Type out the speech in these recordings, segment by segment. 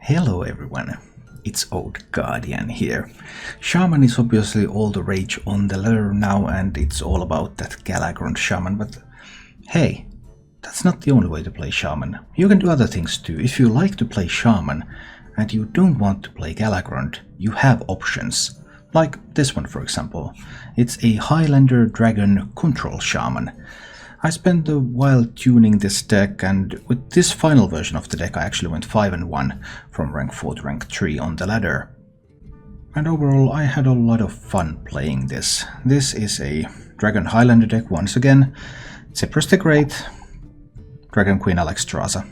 Hello everyone, it's Old Guardian here. Shaman is obviously all the rage on the ladder now, and it's all about that Galakrond Shaman, but hey, that's not the only way to play Shaman. You can do other things too. If you like to play Shaman and you don't want to play Galakrond, you have options. Like this one, for example. It's a Highlander Dragon Control Shaman. I spent a while tuning this deck, and with this final version of the deck I actually went 5-1 from rank 4 to rank 3 on the ladder. And overall I had a lot of fun playing this. This is a Dragon Highlander deck once again. Cypress the Great, Dragon Queen Alexstrasza.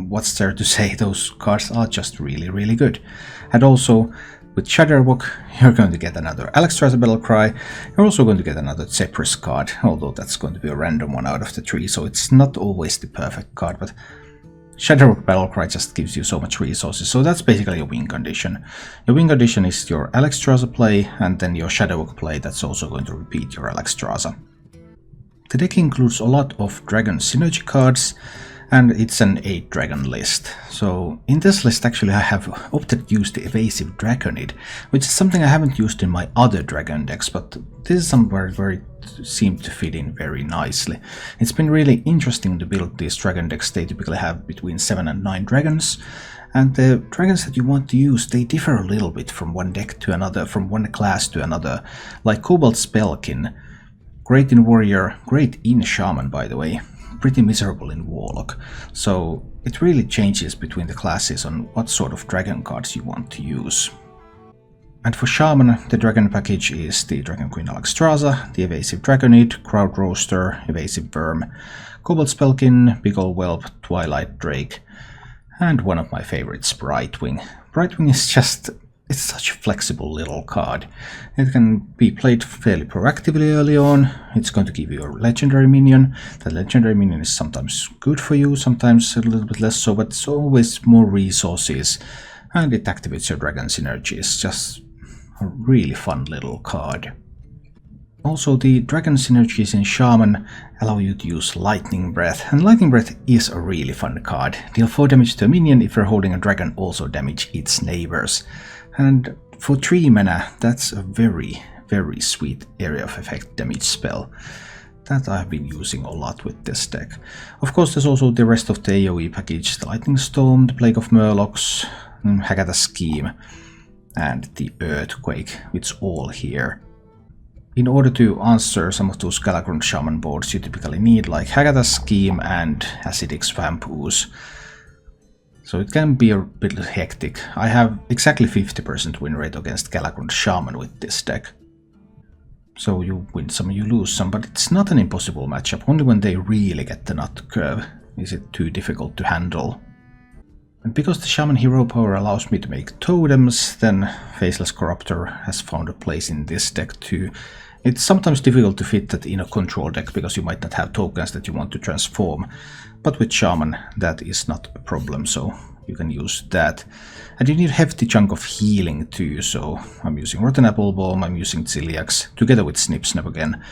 What's there to say, those cards are just really good. And also, with Shadowwalk, you're going to get another Alexstrasza Battlecry. You're also going to get another Cypress card, although that's going to be a random one out of the three, so it's not always the perfect card, but Shadowwalk Battlecry just gives you so much resources, so that's basically your win condition. Your win condition is your Alexstrasza play, and then your Shadowwalk play that's also going to repeat your Alexstrasza. The deck includes a lot of Dragon Synergy cards, and it's an 8-dragon list. So in this list actually I have opted to use the Evasive Draconid, which is something I haven't used in my other dragon decks, but this is somewhere where it seemed to fit in very nicely. It's been really interesting to build these dragon decks. They typically have between 7 and 9 dragons, and the dragons that you want to use, they differ a little bit from one deck to another, from one class to another. Like Cobalt Spellkin, great in Warrior, great in Shaman by the way, pretty miserable in Warlock, so it really changes between the classes on what sort of dragon cards you want to use. And for Shaman, the dragon package is the Dragon Queen Alexstrasza, the Evasive Draconid, Crowd Roaster, Evasive Worm, Cobalt Spellkin, Big Ol' Whelp, Twilight Drake, and one of my favorites, Brightwing. Brightwing is just... it's such a flexible little card. It can be played fairly proactively early on. It's going to give you a legendary minion. That legendary minion is sometimes good for you, sometimes a little bit less so, but it's always more resources. And it activates your Dragon Synergy. It's just a really fun little card. Also, the Dragon Synergies in Shaman allow you to use Lightning Breath, and Lightning Breath is a really fun card. Deal 4 damage to a minion. If you're holding a dragon, also damage its neighbors. And for 3 mana, that's a very sweet area of effect damage spell that I've been using a lot with this deck. Of course, there's also the rest of the AoE package, the Lightning Storm, the Plague of Murlocs, Hagata Scheme, and the Earthquake, it's all here. In order to answer some of those Galakrond Shaman boards, you typically need like Hagata Scheme and Acidic Swamp Ooze. So it can be a bit hectic. I have exactly 50% win rate against Galakrond Shaman with this deck. So you win some, you lose some, but it's not an impossible matchup. Only when they really get the nut curve is it too difficult to handle. And because the Shaman hero power allows me to make totems, then Faceless Corruptor has found a place in this deck too. It's sometimes difficult to fit that in a control deck because you might not have tokens that you want to transform, but with Shaman that is not a problem, so you can use that. And you need a hefty chunk of healing too, so I'm using Rotten Apple Bomb, I'm using Ziliax, together with Snip Snap again.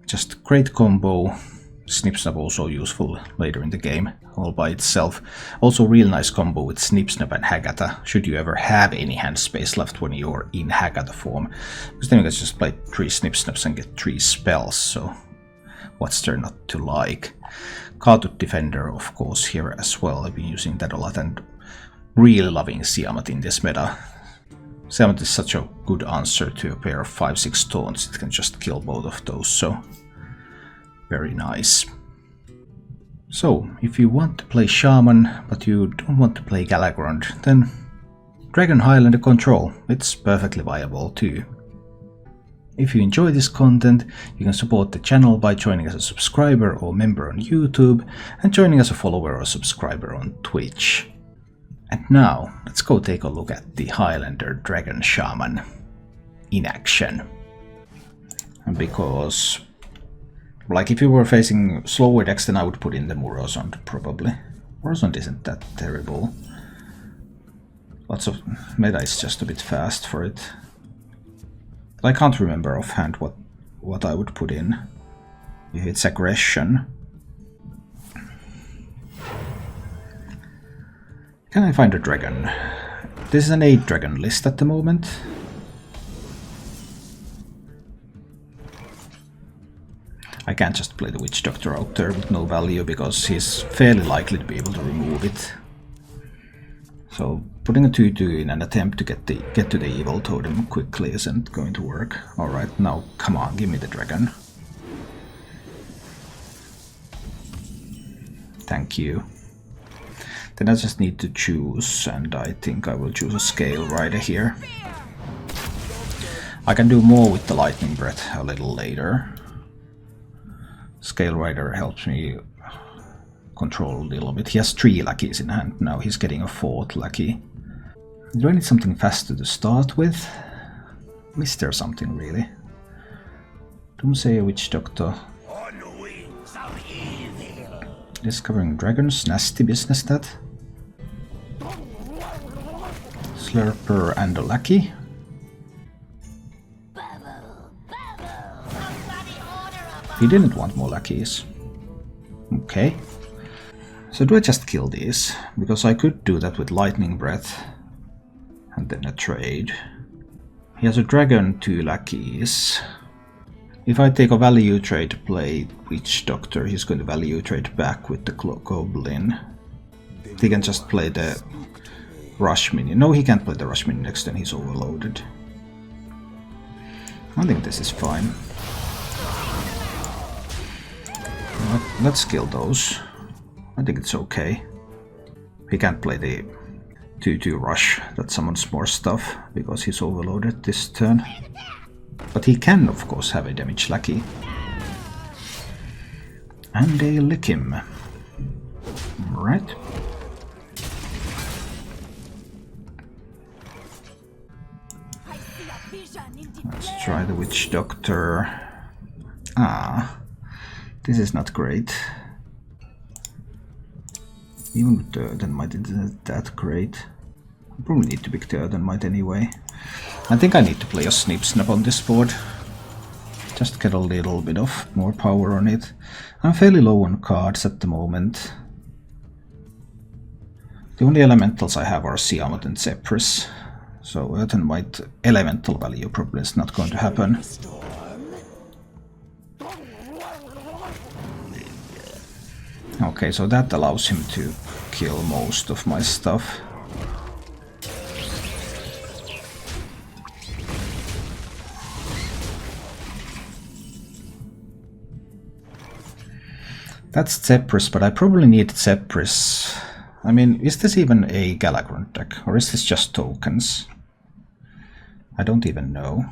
Just great combo. Snip Snap also useful later in the game, all by itself. Also real nice combo with Snip Snap and Hagata, should you ever have any hand space left when you're in Hagata form. Because then you can just play 3 Snip Snaps and get 3 spells, so what's there not to like? Kartut Defender, of course, here as well. I've been using that a lot and really loving Siamat in this meta. Siamat is such a good answer to a pair of 5-6 taunts, it can just kill both of those, so very nice. So, if you want to play Shaman, but you don't want to play Galakrond, then Dragon Highlander Control, it's perfectly viable too. If you enjoy this content, you can support the channel by joining as a subscriber or member on YouTube, and joining as a follower or subscriber on Twitch. And now, let's go take a look at the Highlander Dragon Shaman in action. And because... like, if you were facing slower decks, then I would put in the Murozond, probably. Murozond isn't that terrible. Lots of meta is just a bit fast for it. But I can't remember offhand what I would put in. If it's Aggression. Can I find a dragon? This is an 8 dragon list at the moment. I can't just play the Witch Doctor out there with no value because he's fairly likely to be able to remove it. So putting a 2/2 in an attempt to get to the Evil Totem quickly isn't going to work. Alright, now come on, give me the dragon. Thank you. Then I just need to choose, and I think I will choose a Scale Rider here. I can do more with the Lightning Breath a little later. Scale Rider helps me control a little bit. He has 3 lackeys in hand now, he's getting a 4th lackey. Do I need something faster to start with? Is there something really? Doomsayer, Witch Doctor. Discovering Dragons, nasty business that. Slurper and a lackey. He didn't want more lackeys. Okay. So do I just kill these? Because I could do that with Lightning Breath. And then a trade. He has a dragon, 2 lackeys. If I take a value trade to play Witch Doctor, he's going to value trade back with the Goblin. He can just play the Rush Minion. No, he can't play the Rush Minion next turn, he's overloaded. I think this is fine. Let's kill those. I think it's okay. He can't play the 2/2 rush that summons more stuff because he's overloaded this turn. But he can, of course, have a damage lackey. And they lick him. Right. Let's try the Witch Doctor. Ah, this is not great. Even with the Earthenmight, it isn't that great. I probably need to pick the Earthenmight anyway. I think I need to play a Snip Snap on this board. Just get a little bit of more power on it. I'm fairly low on cards at the moment. The only elementals I have are Siamat and Zephyrus. So Earthenmight elemental value probably is not going to happen. Okay, so that allows him to kill most of my stuff. That's Zephyrus, but I probably need Zephyrus. I mean, is this even a Galakrond deck, or is this just tokens? I don't even know.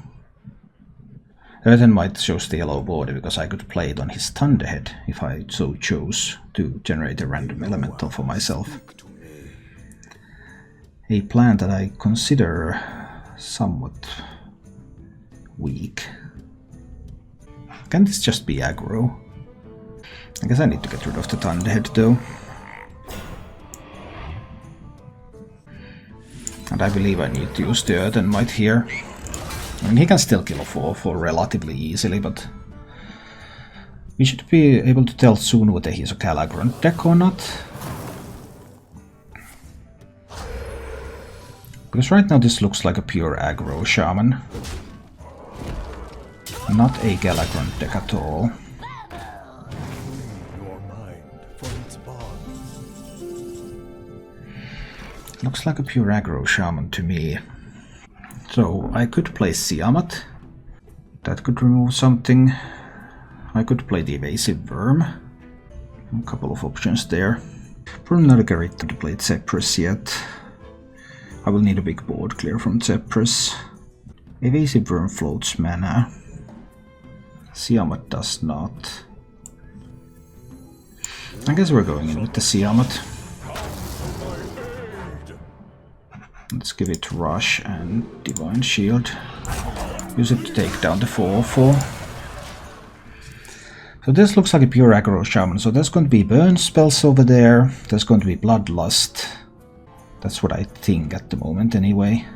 Earthenmight shows the yellow border because I could play it on his Thunderhead if I so chose to generate a random elemental for myself. A plan that I consider somewhat weak. Can this just be aggro? I guess I need to get rid of the Thunderhead though. And I believe I need to use the Earthenmight here. I mean, he can still kill a 4/4 relatively easily, but we should be able to tell soon whether he's a Galakrond deck or not. Because right now this looks like a pure aggro shaman. Not a Galakrond deck at all. Looks like a pure aggro shaman to me. So I could play Siamat. That could remove something. I could play the Evasive Worm. A couple of options there. Probably not a great to play Zephyrus yet. I will need a big board clear from Zephyrus. Evasive Worm floats mana. Siamat does not. I guess we're going in with the Siamat. Let's give it Rush and Divine Shield. Use it to take down the 4/4. So this looks like a pure aggro shaman. So there's going to be burn spells over there. There's going to be Bloodlust. That's what I think at the moment anyway.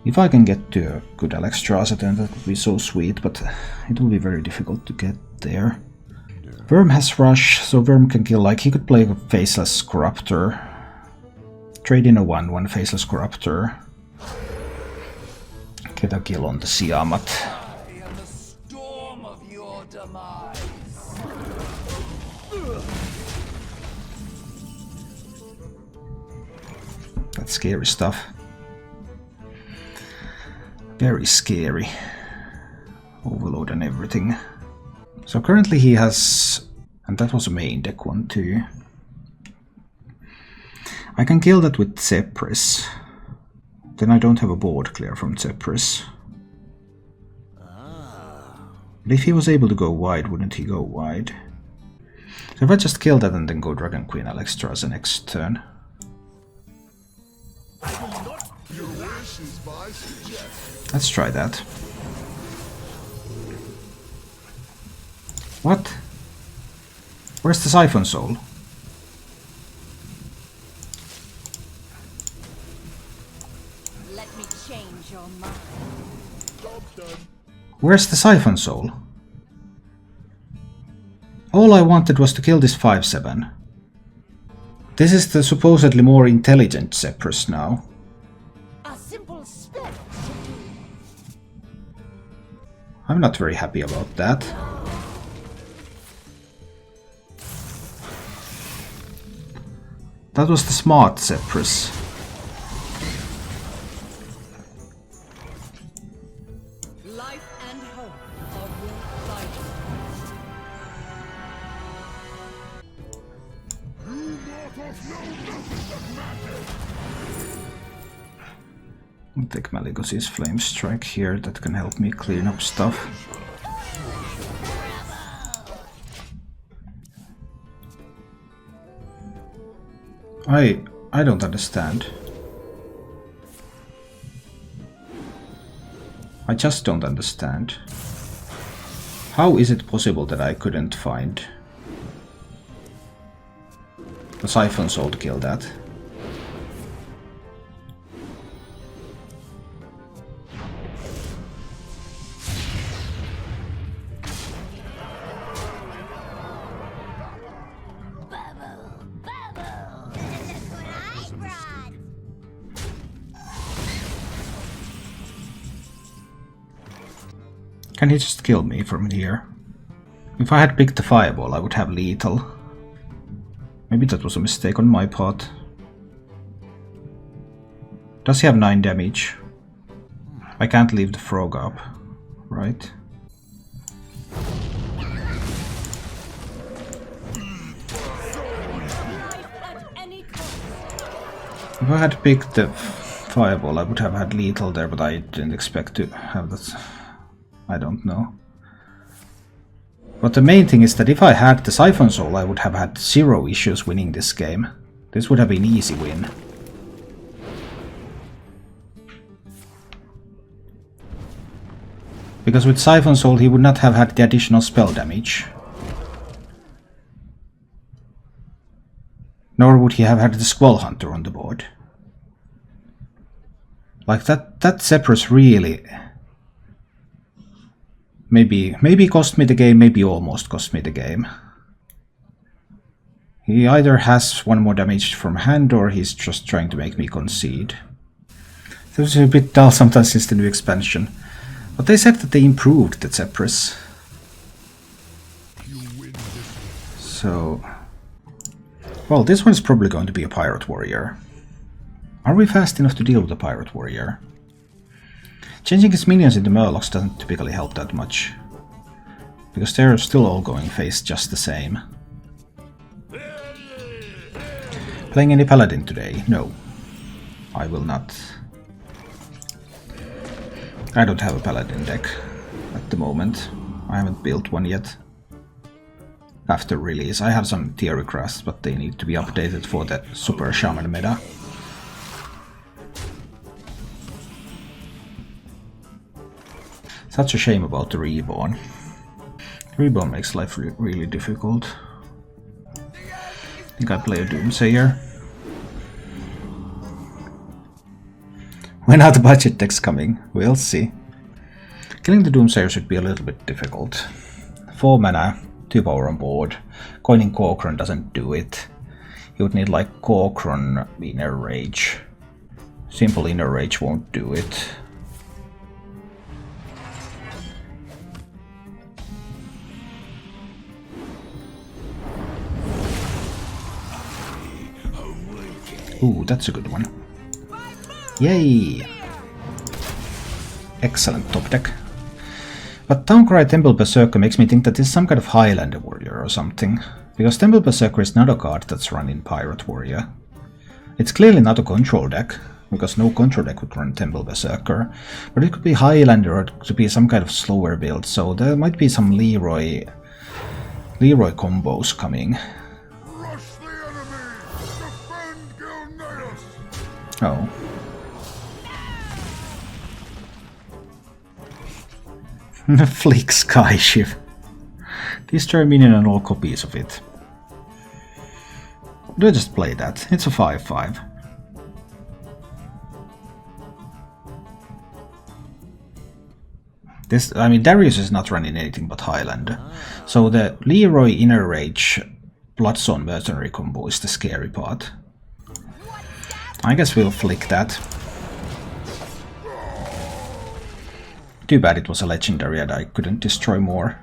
If I can get to a good Alexstrasza, then that would be so sweet, but it will be very difficult to get there. Worm has Rush, so Worm can kill, like he could play a Faceless Corruptor. Trade in a 1 Faceless Corruptor. Get a kill on the Siamat. That's scary stuff. Very scary. Overload and everything. So currently he has... and that was a main deck one too. I can kill that with Zepris. Then I don't have a board clear from Zepris. But if he was able to go wide, wouldn't he go wide? So if I just kill that and then go Dragon Queen Alexstrasza as the next turn. Let's try that. What? Where's the Siphon Soul? Let me change your mind. Where's the Siphon Soul? All I wanted was to kill this 5/7. This is the supposedly more intelligent Zepris now. A simple spell should do. I'm not very happy about that. That was the smart Zepris. Life and hope are worth fighting. I'll take Maligosy's Flame Strike here, that can help me clean up stuff. I don't understand. I just don't understand. How is it possible that I couldn't find a Siphon Soul to kill that? Can he just kill me from here? If I had picked the Fireball, I would have lethal. Maybe that was a mistake on my part. Does he have 9 damage? I can't leave the frog up, right? If I had picked the Fireball, I would have had lethal there, but I didn't expect to have that. I don't know. But the main thing is that if I had the Siphon Soul, I would have had 0 issues winning this game. This would have been an easy win. Because with Siphon Soul he would not have had the additional spell damage. Nor would he have had the Squall Hunter on the board. Like that Zepris really... Maybe cost me the game, maybe almost cost me the game. He either has 1 more damage from hand or he's just trying to make me concede. This is a bit dull sometimes since the new expansion. But they said that they improved the Zepris. So... well, this one's probably going to be a Pirate Warrior. Are we fast enough to deal with a Pirate Warrior? Changing his minions into Murlocs doesn't typically help that much. Because they're still all going face just the same. Playing any Paladin today? No. I will not. I don't have a Paladin deck at the moment. I haven't built one yet. After release, I have some Theory Crasts, but they need to be updated for the Super Shaman meta. Such a shame about the Reborn. Reborn makes life really difficult. I think I play a Doomsayer. When are the budget decks coming? We'll see. Killing the Doomsayer should be a little bit difficult. 4 mana, 2 power on board. Coining Galakrond doesn't do it. He You would need like Galakrond Inner Rage. Simple Inner Rage won't do it. Ooh, that's a good one. Yay! Excellent top deck. But Towncry Temple Berserker makes me think that this is some kind of Highlander warrior or something. Because Temple Berserker is not a card that's run in Pirate Warrior. It's clearly not a control deck, because no control deck would run Temple Berserker. But it could be Highlander or it could be some kind of slower build, so there might be some Leroy combos coming. Rush the enemy! Defend Gilneas! Oh. Flick Skyshift. Destroy minion and all copies of it. Do I just play that? It's a 5/5. This, I mean, Darius is not running anything but Highlander. So the Leroy Inner Rage Bloodstone Mercenary combo is the scary part. I guess we'll flick that. Too bad it was a legendary and I couldn't destroy more.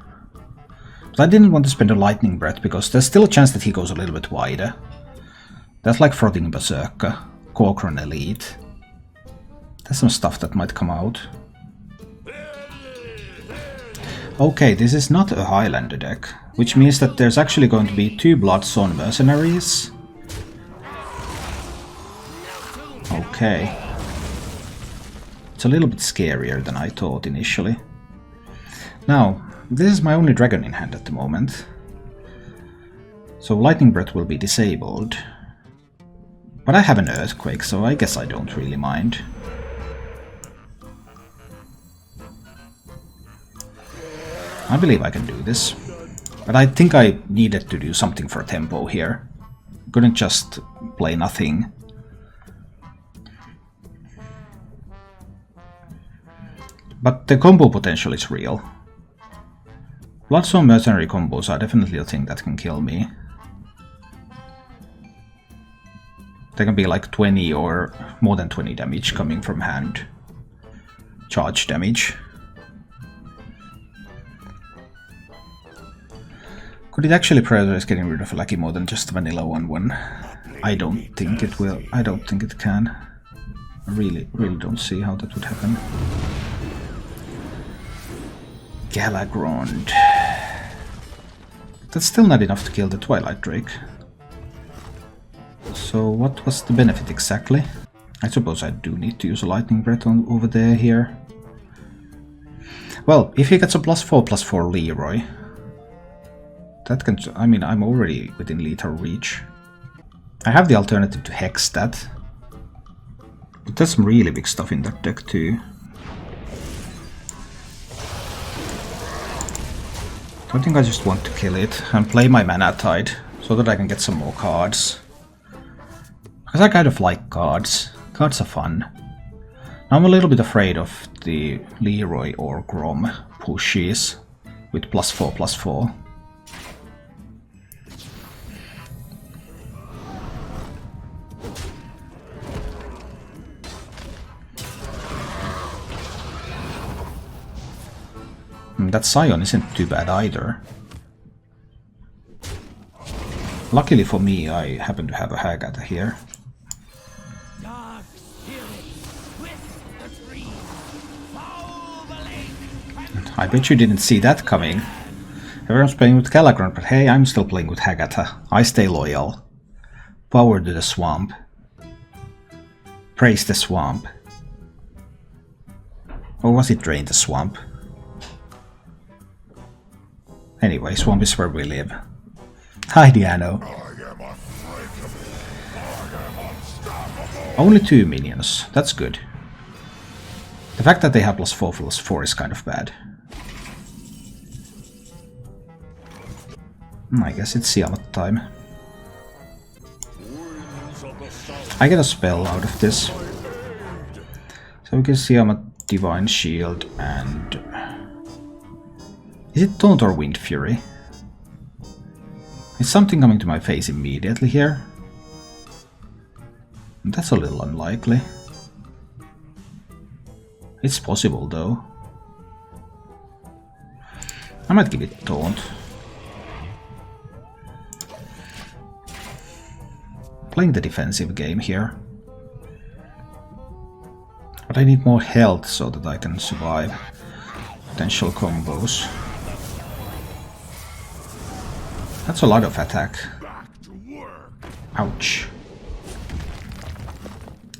But I didn't want to spend a Lightning Breath because there's still a chance that he goes a little bit wider. That's like Frothing Berserker, Galakrond Elite. There's some stuff that might come out. Okay, this is not a Highlander deck, which means that there's actually going to be 2 Bloodstone Mercenaries. Okay. It's a little bit scarier than I thought initially. Now, this is my only dragon in hand at the moment. So Lightning Breath will be disabled. But I have an Earthquake, so I guess I don't really mind. I believe I can do this. But I think I needed to do something for tempo here. Couldn't just play nothing. But the combo potential is real. Bloodstone Mercenary combos are definitely a thing that can kill me. There can be like 20 or more than 20 damage coming from hand. Charge damage. Could it actually prioritize getting rid of a Lucky more than just a vanilla 1/1? I don't think it will. I don't think it can. I really don't see how that would happen. Galakrond. That's still not enough to kill the Twilight Drake. So what was the benefit exactly? I suppose I do need to use a Lightning Breath over there here. Well, if he gets a +4/+4 Leroy, that can... I mean, I'm already within lethal reach. I have the alternative to Hex that. But there's some really big stuff in that deck too. I think I just want to kill it and play my Mana Tide so that I can get some more cards. Because I kind of like cards. Cards are fun. I'm a little bit afraid of the Leroy or Grom pushes with +4/+4. That Scion isn't too bad either. Luckily for me, I happen to have a Haggata here. I bet you didn't see that coming. Everyone's playing with Galakrond, but hey, I'm still playing with Haggata. I stay loyal. Power to the swamp. Praise the swamp. Or was it Drain the swamp? Anyway, swamp is where we live. Hi, Diano. Only 2 minions. That's good. The fact that they have +4/+4 is kind of bad. I guess it's Siamat time. I get a spell out of this. So we can Siamat Divine Shield and... Is it Taunt or Wind Fury? Is something coming to my face immediately here? That's a little unlikely. It's possible though. I might give it Taunt. Playing the defensive game here. But I need more health so that I can survive potential combos. That's a lot of attack. Ouch.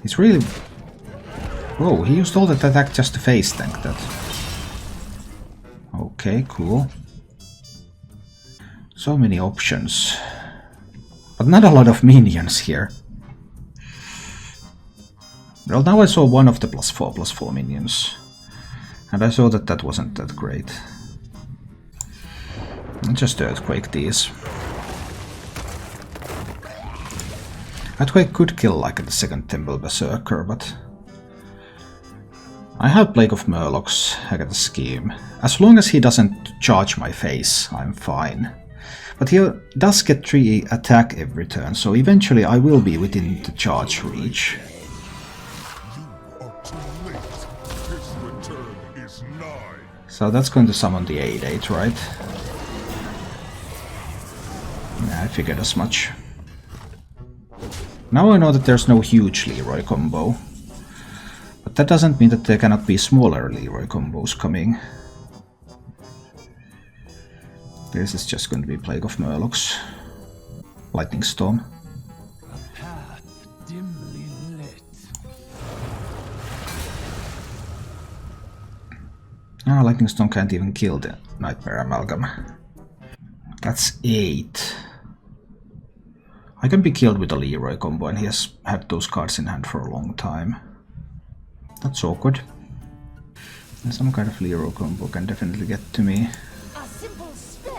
He's really... Whoa, he used all that attack just to face tank that. Okay, cool. So many options. But not a lot of minions here. Well, now I saw one of the +4/+4 minions. And I saw that that wasn't that great. Just Earthquake these. Earthquake could kill like the second Temple Berserker, but... I have Plague of Murlocs, I got a scheme. As long as he doesn't charge my face, I'm fine. But he does get 3 attack every turn, so eventually I will be within the charge reach. So that's going to summon the 8/8, right? Yeah, I figured as much. Now I know that there's no huge Leroy combo. But that doesn't mean that there cannot be smaller Leroy combos coming. This is just going to be Plague of Murlocs. Lightning Storm. Ah, Lightning Storm can't even kill the Nightmare Amalgam. That's 8. I can be killed with a Leroy combo and he has had those cards in hand for a long time. That's awkward. And some kind of Leroy combo can definitely get to me. A simple spit.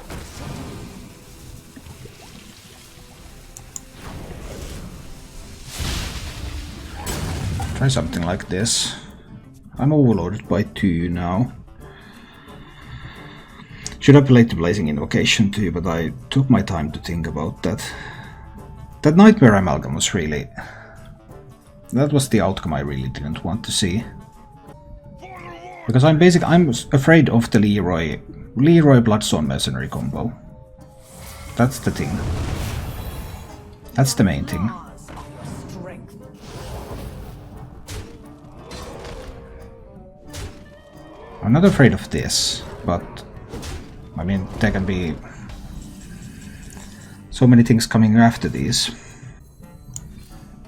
Try something like this. I'm overloaded by 2 now. Should have played the Blazing Invocation too, but I took my time to think about that. That Nightmare Amalgam was really... That was the outcome I really didn't want to see. Because I'm afraid of the Leroy Bloodstone Mercenary combo. That's the thing. That's the main thing. I'm not afraid of this, but I mean, there can be so many things coming after these.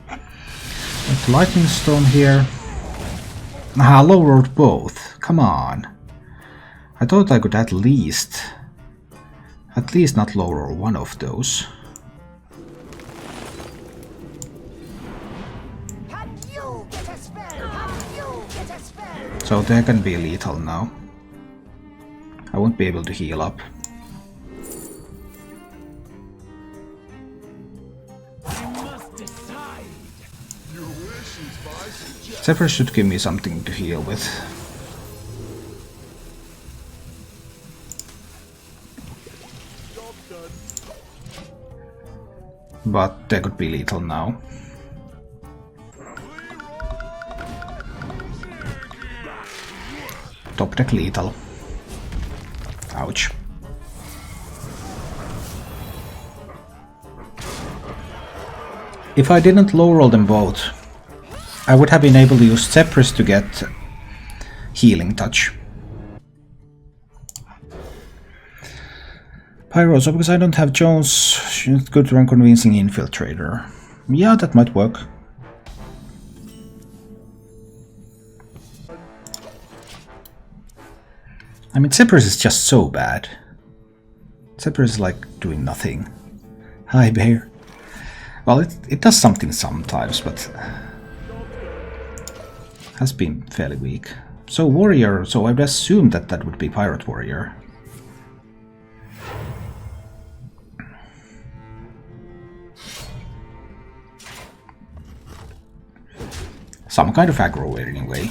With Lightning Storm here. Ah, low rolled both. Come on. I thought I could at least not low roll one of those. So they can be lethal now. I won't be able to heal up. Zephyr should give me something to heal with. But they could be lethal now. Top deck lethal. Ouch. If I didn't low roll them both, I would have been able to use Zephyrus to get Healing Touch. Pyro, so because I don't have Jones, it's good to run Convincing Infiltrator. Yeah, that might work. I mean, Zephyrus is just so bad. Zephyrus is like doing nothing. Hi, Bear. Well, it does something sometimes, but has been fairly weak. So Warrior, so I would assume that that would be Pirate Warrior. Some kind of aggro anyway.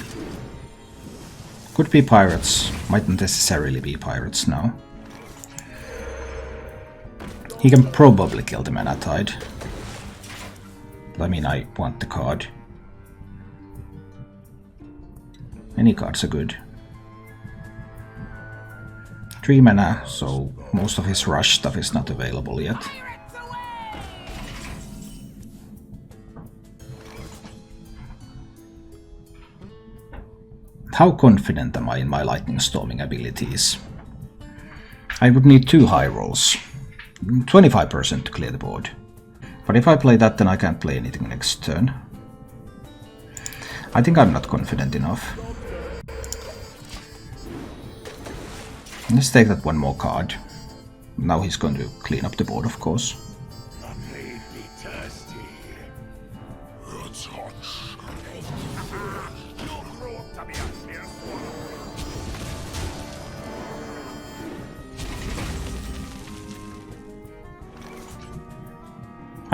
Could be pirates, might not necessarily be pirates now. He can probably kill the Mana Tide. I mean, I want the card. Any cards are good. 3 mana, so most of his rush stuff is not available yet. How confident am I in my lightning storming abilities? I would need 2 high rolls. 25% to clear the board. But if I play that, then I can't play anything next turn. I think I'm not confident enough. Let's take that one more card. Now he's going to clean up the board, of course.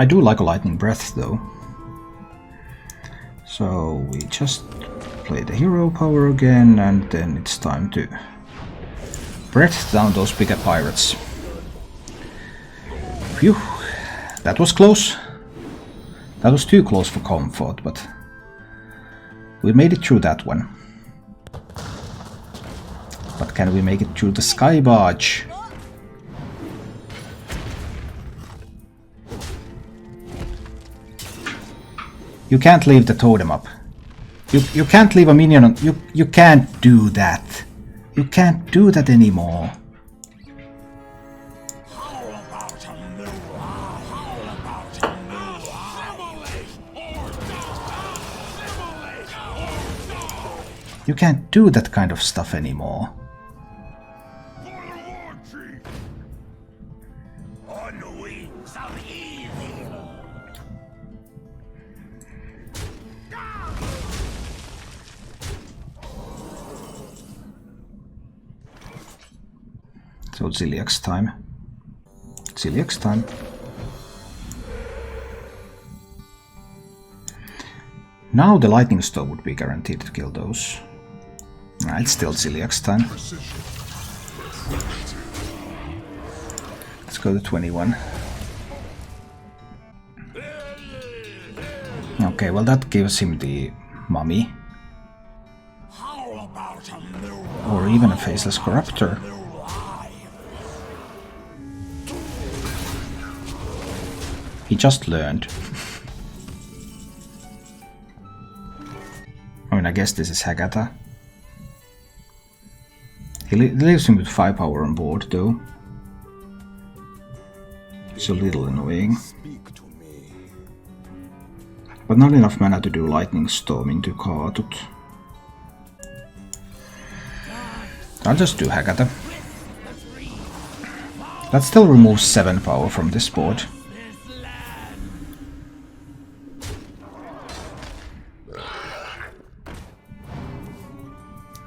I do like a lightning breath though. So we just play the hero power again, and then it's time to breath down those bigger pirates. Phew, that was close. That was too close for comfort, but we made it through that one. But can we make it through the sky barge? You can't leave the totem up. You can't leave a minion on. You can't do that. You can't do that anymore. You can't do that kind of stuff anymore. So Ziliak's time. Ziliak's time. Now the lightning storm would be guaranteed to kill those. Nah, it's still Ziliak's time. Let's go to 21. Okay, well that gives him the mummy. Or even a faceless corruptor. He just learned. I mean, I guess this is Hagata. He leaves him with 5 power on board, though. It's a little annoying. But not enough mana to do lightning storm into Kartut. I'll just do Hagata. That still removes 7 power from this board.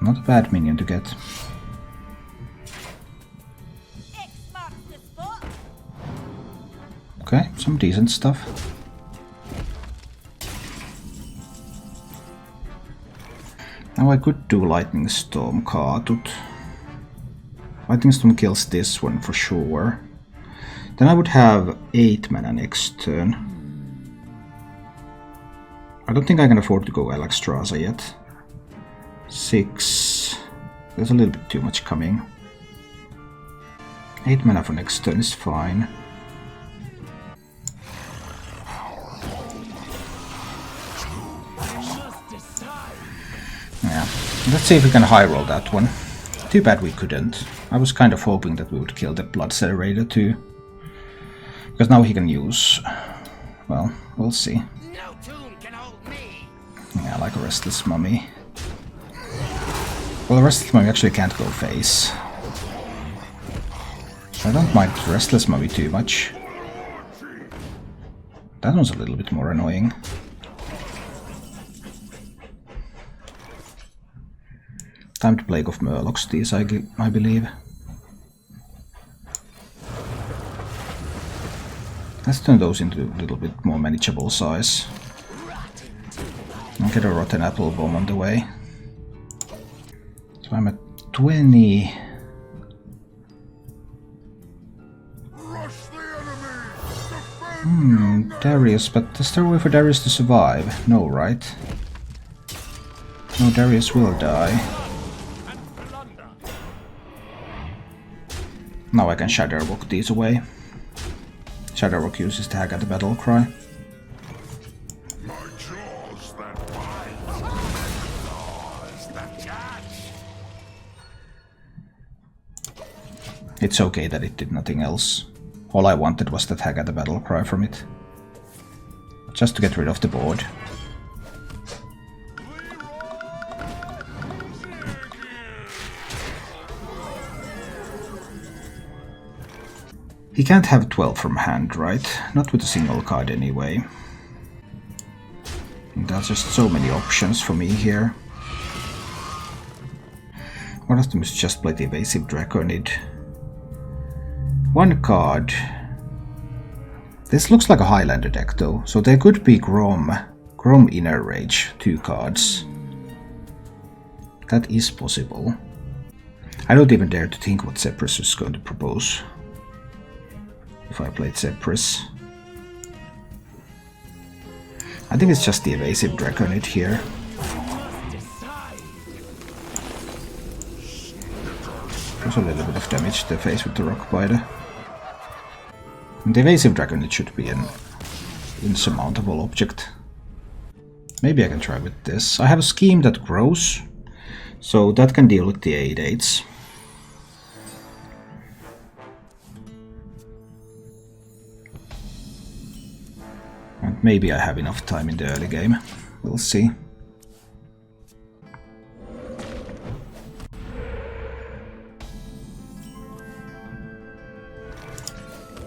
Not a bad minion to get. Okay, some decent stuff. Now I could do Lightning Storm Kartut. Lightning Storm kills this one for sure. Then I would have 8 mana next turn. I don't think I can afford to go Alexstrasza yet. 6. There's a little bit too much coming. 8 mana for next turn is fine. Yeah, let's see if we can high roll that one. Too bad we couldn't. I was kind of hoping that we would kill the Blood Accelerator too. Because now he can use... well, we'll see. Yeah, like a Restless Mummy. Well, the Restless Mummy actually can't go face. I don't mind Restless Mummy too much. That one's a little bit more annoying. Time to Plague of Murlocs these, I believe. Let's turn those into a little bit more manageable size. And get a Rotten Apple Bomb on the way. So I'm at 20. Rush the enemy! Defend Darius, but is there a way for Darius to survive? No, right? No, Darius will die. Now I can Shadowwalk these away. Shadowwalk uses the Hag at the battle cry. My jaws that bite, claws that catch. It's okay that it did nothing else. All I wanted was that Hag at the battle cry from it. Just to get rid of the board. He can't have 12 from hand, right? Not with a single card anyway. There's just so many options for me here. One of them is just play the Evasive Draconid. One card. This looks like a Highlander deck though, so there could be Grom Inner Rage, 2 cards. That is possible. I don't even dare to think what Zephyrus is going to propose. If I played Zephyrus. I think it's just the Evasive Draconid here. There's a little bit of damage to the face with the Rock Biter. And the Evasive Draconid should be an insurmountable object. Maybe I can try with this. I have a scheme that grows, so that can deal with the 8/8s. And maybe I have enough time in the early game. We'll see.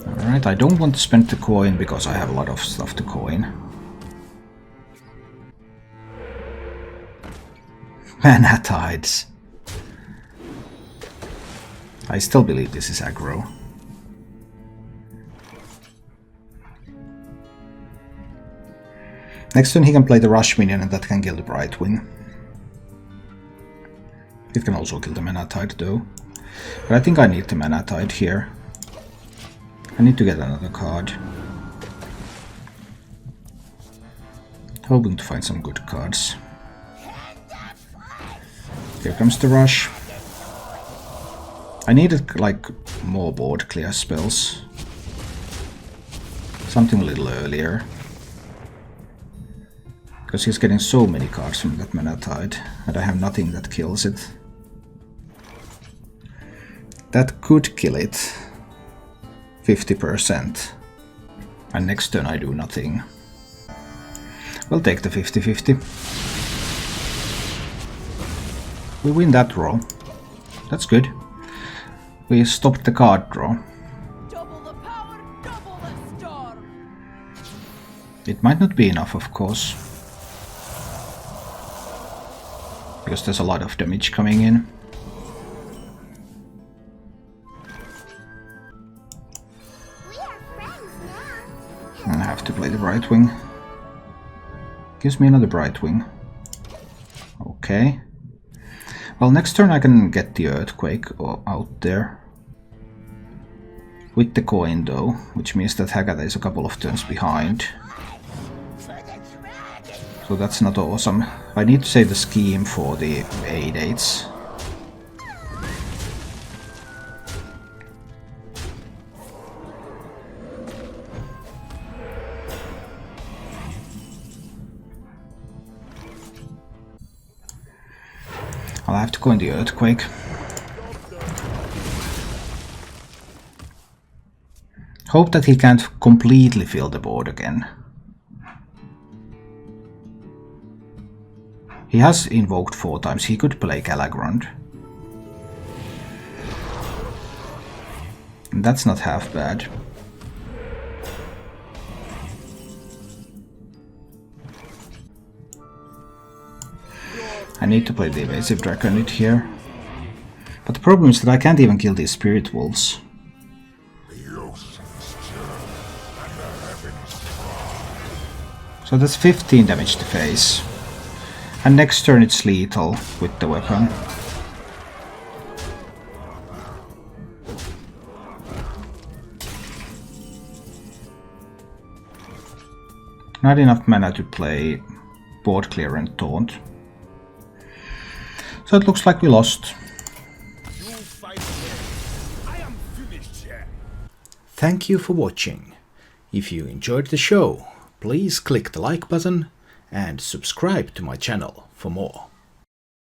Alright, I don't want to spend the coin because I have a lot of stuff to coin. Mana Tides. I still believe this is aggro. Next turn he can play the Rush minion and that can kill the Brightwing. It can also kill the Mana Tide though. But I think I need the Mana Tide here. I need to get another card. Hoping to find some good cards. Here comes the Rush. I needed like more board clear spells. Something a little earlier. Because he's getting so many cards from that Mana Tide, and I have nothing that kills it. That could kill it. 50%. And next turn I do nothing. We'll take the 50-50. We win that draw. That's good. We stopped the card draw. Double the power, double the storm. It might not be enough, of course. Because there's a lot of damage coming in. We are friends now. I have to play the Brightwing. Gives me another Brightwing. Okay. Well, next turn I can get the Earthquake out there. With the coin though, which means that Hagata is a couple of turns behind. So that's not awesome. I need to save the scheme for the 8/8s. I'll have to go in the Earthquake. Hope that he can't completely fill the board again. He has invoked 4 times, he could play Galakrond. And that's not half bad. I need to play the Evasive Draconid here. But the problem is that I can't even kill these Spirit Wolves. So that's 15 damage to face. And next turn it's lethal with the weapon. Not enough mana to play board clear and taunt. So it looks like we lost. You fight again. I am finished here. Thank you for watching. If you enjoyed the show, please click the like button and subscribe to my channel for more.